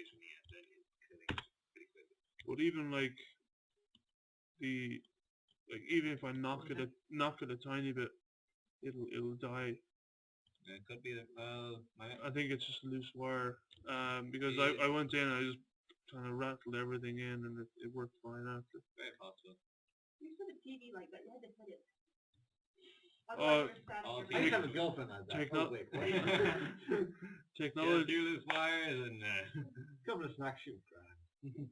to me, and then it's killing it pretty quickly. But even like even if I knock it a tiny bit, it'll die. It could be that. I think it's just a loose wire. Because I went in, I just kind of rattled everything in, and it worked fine after. Very possible. You said a TV like that. You had to put it. Oh, I used to have a girlfriend like that. Technology. Through this wires and Couple of snack shoot grand.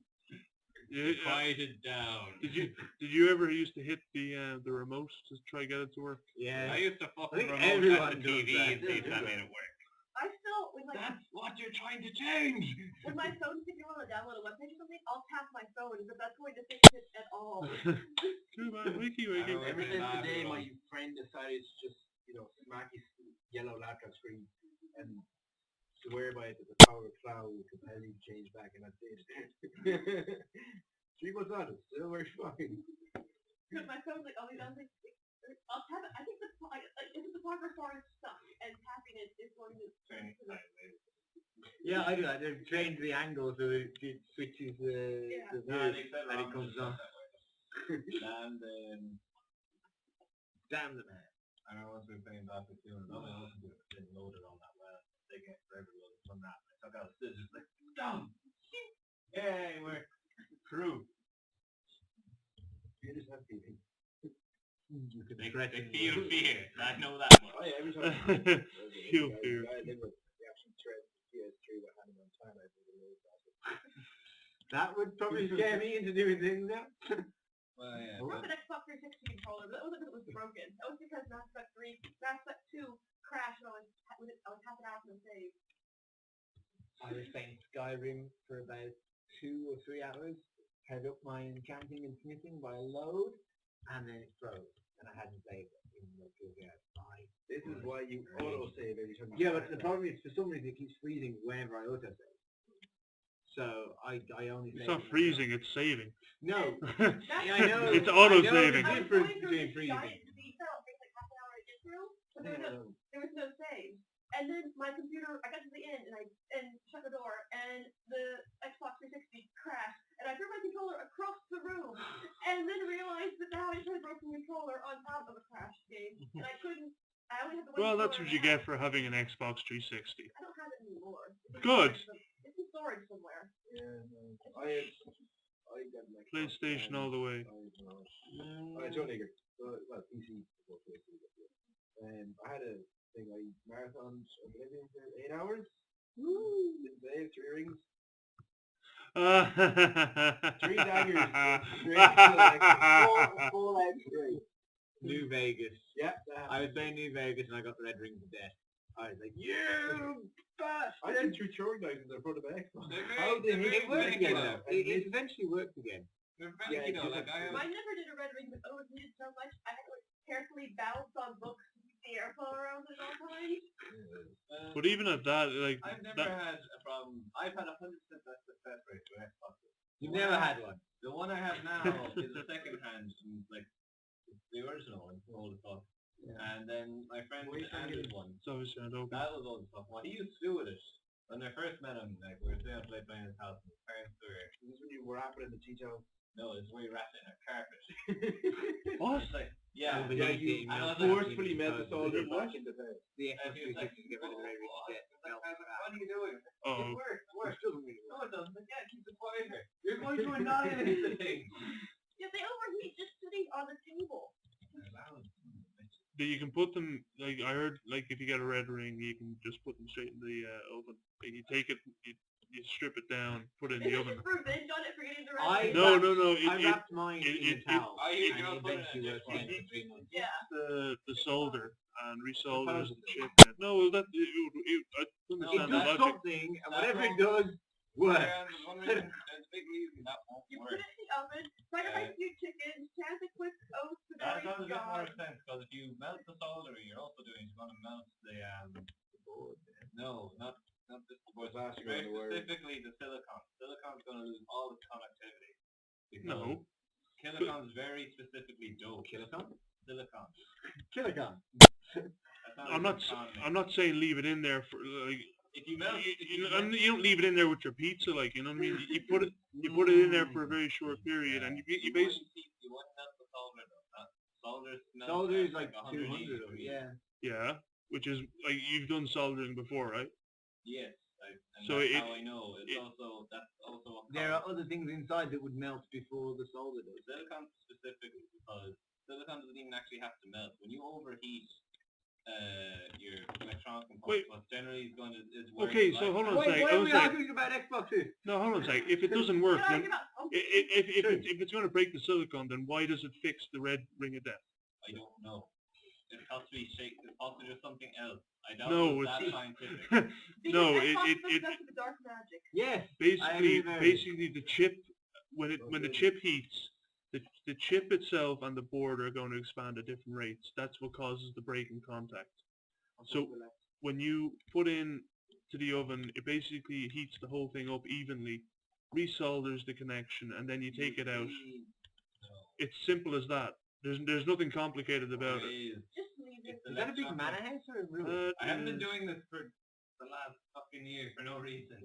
quiet it down. Did you ever used to hit the remote to try to get it to work? Yeah. I used to fucking think remote everyone at the does TV that. and see if that made it work. I still, with my That's what you're trying to change. with my phone, if you want to download a webpage or something, I'll tap my phone, but that's going to fix it at all. Too bad, wiki. Ever since the day my friend decided to just, smack his yellow laptop screen and swear by it that the power of cloud would compel you to change back, and I did. 3 months on, it still works fine. Because my phone's like always on, I'll tap it. I think if the progress bar is stuck and tapping it is going to Turn it sideways. Yeah, I do that. They change the angle so it switches the No, view, they said and it comes on. And then Damn the man. I remember once we were playing Dota 2 and nobody else didn't load it all that well. They get forever loaded from that. I took out the scissors like, dumb! Yay, we're through. You just have feeling. They feel fear. I know that one. Oh yeah, every time. Feel fear. I live with the actual thread PS3 that had him on time. I think that would probably scare me into doing things now. Well, yeah. I brought an Xbox 360 controller, but that wasn't because it was broken. That was because Mass Effect 2 crashed when I was half an hour from the save. I was playing Skyrim for about 2 or 3 hours, had up my enchanting and smithing by a load, and then it froze, and I hadn't played it in like 2 hours. This is why you auto-save every time. Yeah, but the problem is, for some reason, it keeps freezing whenever I auto-save. So I only. It's not freezing, it's saving. No. Yeah, I know. It's auto-saving. I know the difference between freezing. Detail, it takes like half an hour to get through, but there was no save. And then my computer, I got to the end and shut the door, and the Xbox 360 crashed, and I threw my controller across the room, and then realized that now I just had a broken controller on top of a crash game, and I only had the one. Well, that's what you get for having an Xbox 360. I don't have it anymore. Good. It's in storage somewhere. Yeah, no. I got like PlayStation all the way. I totally agree. Well, PC. I had a thing, I marathoned Oblivion for 8 hours. Woo! Didn't save, 3 rings. 3 daggers. Straight to like full out straight. New Vegas. Yep. I was playing New Vegas and I got the red ring to death. I was like, you bastard! I didn't through short guys in front of my Xbox. It worked again though. It eventually worked again. Eventually, Mine never did a red ring, but it was needed so much. I had to carefully bounce on books to keep the airflow around it all times. But even at that, like, I've never had a problem. I've had 100% success rate with Xbox. You've never had one. The one I have now is a second hand, like the original one, old as fuck. Yeah. And then my friend Andy's one. it's obviously not open. That was old as fuck. What he used to do with it, when I first met him, like we were staying up late playing his house, and his parents were. Is this when you were rapping in the Tito? No, it's where you wrapped it in a carpet. What? It's like, yeah, You and I was like, forcefully melt the solder back into the... and he was like, to get rid of the red ring. what are you doing? Oh. It works, it works. doesn't really No, it doesn't. Like, yeah, keep it quieter. You're going to annihilate the thing. Yeah, they overheat just sitting on the table. But you can put them, like, I heard, like, if you get a red ring, you can just put them straight in the oven. Like, you take it, you strip it down, put it in the oven. Just revenge on it for getting the red ring. No. I wrapped mine in a towel. You Yeah. The solder and resolder the chip. No, well, that I understand It the does logic. something, and whatever it does, works. There's a big reason that won't You work. put it in the oven, sacrifice a few chickens, chance a quick oath to That the does make more god. sense, because if you melt the solder, you're also going to melt the board. No, not just the board. Very specifically the silicon. Silicon's going to lose all its connectivity. No. Silicon's very specifically dope. Silicon? Silicon. Silicon. I'm not saying leave it in there for like if you melt, you don't leave it in there with your pizza, like, you know what I mean? You put it in there for a very short period, and you basically. You want to melt the solder though. Solder is like 180 200 of it, degrees. yeah. Yeah, which is like you've done soldering before, right? Yes. So that's how I know. That's also. There are other things inside that would melt before the solder does. Silicon specifically, because silicon doesn't even actually have to melt. When you overheat your electronic components, what generally is going to Okay, so hold on a Wait, sec. why are we arguing about Xboxes? No, hold on a sec. If it doesn't work, then if True. it's going to break the silicon, then why does it fix the red ring of death? I don't know. It has to be shaped. It's possibly just something else. I doubt No, it's that it's scientific. no, the dark magic. Yes. basically the chip when the chip heats, the chip itself and the board are going to expand at different rates. That's what causes the break in contact. So when you put in to the oven, it basically heats the whole thing up evenly, resolders the connection, and then you take it out. It's simple as that. There's nothing complicated about it. Just leave it. Is that a big mana house or a room? I haven't been doing this for the last fucking year for no reason.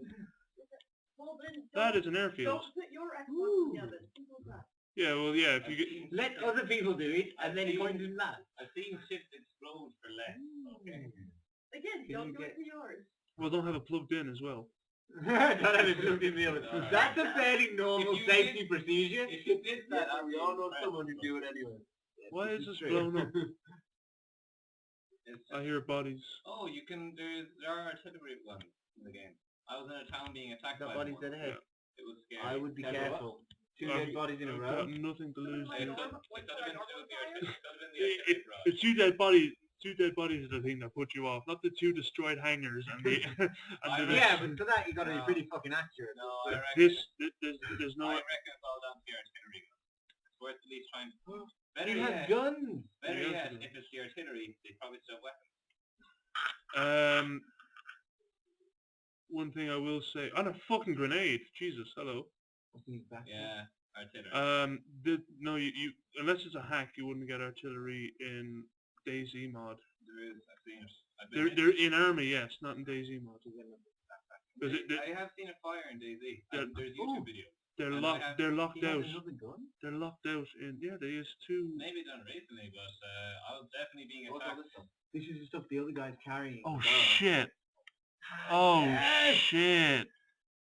Well, then That is an airfield. don't put your Xbox in the oven. Simple as that. Yeah, well, yeah. If you get Let other people do it and then point in that. I've seen chips explode for less. Okay. Again, Can don't you do it to yours. well, don't have it plugged in as well. Don't have it plugged in the oven. That's a fairly normal If you safety procedure. If you did that, Yeah, we all know someone who do it anyway. Why is this blown up? I hear bodies. Oh, you can. There are artillery guns in the game. I was in a town being attacked Got by bodies one. dead ahead. It was scary. I would be careful. Two dead bodies in a I've row. got nothing to lose. It Here. could have been the artillery drive. It's two dead bodies. Two dead bodies is the thing that put you off, not the two destroyed hangars and the. Yeah, but for that you got to be pretty fucking accurate. No, I reckon. There's no. I reckon it's all down to the artillery gun. It's worth at least trying. Better You have yet, guns. better Yeah. yet, if it's the artillery, they probably still have weapons. One thing I will say, on a fucking grenade. Jesus, hello. Yeah, artillery. No, you unless it's a hack, you wouldn't get artillery in DayZ mod. There is. I've seen it. They're in army, yes, not in DayZ mod. Because I have seen a fire in DayZ. There's YouTube videos. they're And locked. They're locked out. Gun? They're locked out in. Yeah, there is two. Maybe done recently, but I was definitely being What's all attacked. this stuff? This is the stuff the other guy's carrying. Oh shit! Oh Yes! shit!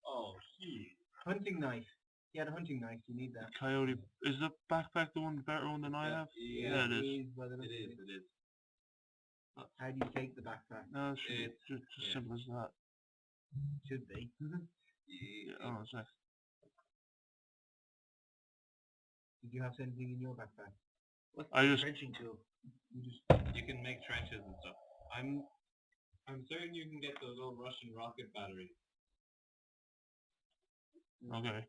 Oh, shit. Hunting knife. He had a hunting knife. You need that. Coyote, is the backpack the better one than I have? Yeah, it is. It is. How do you take the backpack? No, it's just simple as that. Should be. Yeah, oh, it's like, Did you have something in your backpack? What's I the just- trenching tool? You can make trenches and stuff. I'm certain you can get those old Russian rocket batteries. okay.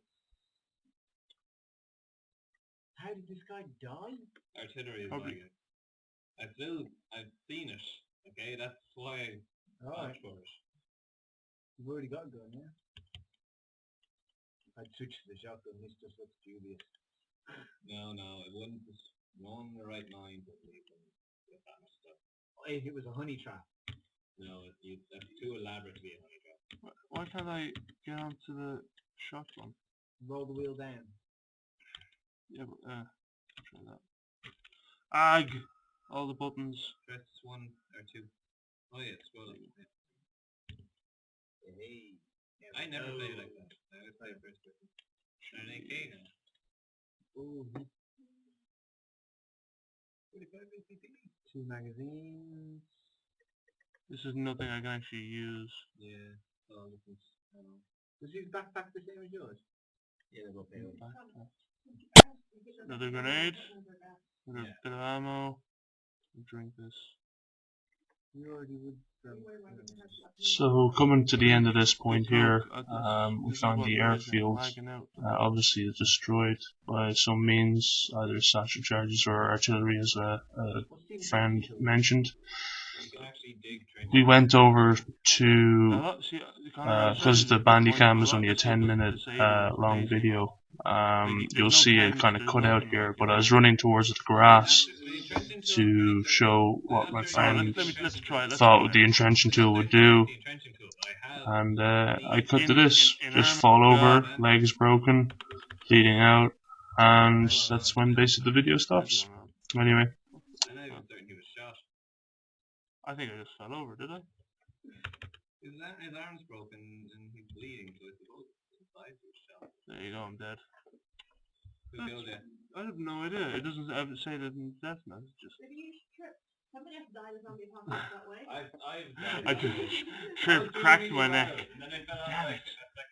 How did this guy die? Artillery is Okay. like it. I've seen it. Okay, that's why I Alright. vouch for it. You've already got a gun, yeah? I'd switch to the shotgun. This just looks dubious. No, it wouldn't. No one in the right mind would leave them with that much stuff. If it was a honey trap. No, that's too elaborate to be a honey trap. Why can't I get onto the shotgun? Roll the wheel down. Yeah, but try that. Ag! All the buttons. Press 1 or 2. Oh yeah, scroll up. Hey. I never play like that. I always play first person. And AK now. Ooh. 45 ACP. 2 magazines. This is nothing I can actually use. Yeah. Oh, this is. Was his backpack the same as yours? Yeah, they're both pale. Another grenade. Another Yeah. bit of ammo. Drink this. You already would. So coming to the end of this point here, we found the airfield. Obviously it's destroyed by some means, either satchel charges or artillery, as a friend mentioned. You can actually dig trenches. We went over to, because the Bandicam is only a 10-minute long video, you'll see it kind of cut out here, but I was running towards the grass to show what my friend thought the entrenching tool would do. And I cut to this, just fall over, legs broken, bleeding out, and that's when basically the video stops. Anyway. I'm not even certain he was shot. I think I just fell over, did I? His arm's broken and he's bleeding, so I suppose his legs were shot. There you go, I'm dead. Who killed you? I have no idea. It doesn't ever say that in death note. It's just. Maybe you tripped. Somebody else died in zombie apocalypse that way. I just tripped, cracked my neck. And then I fell out like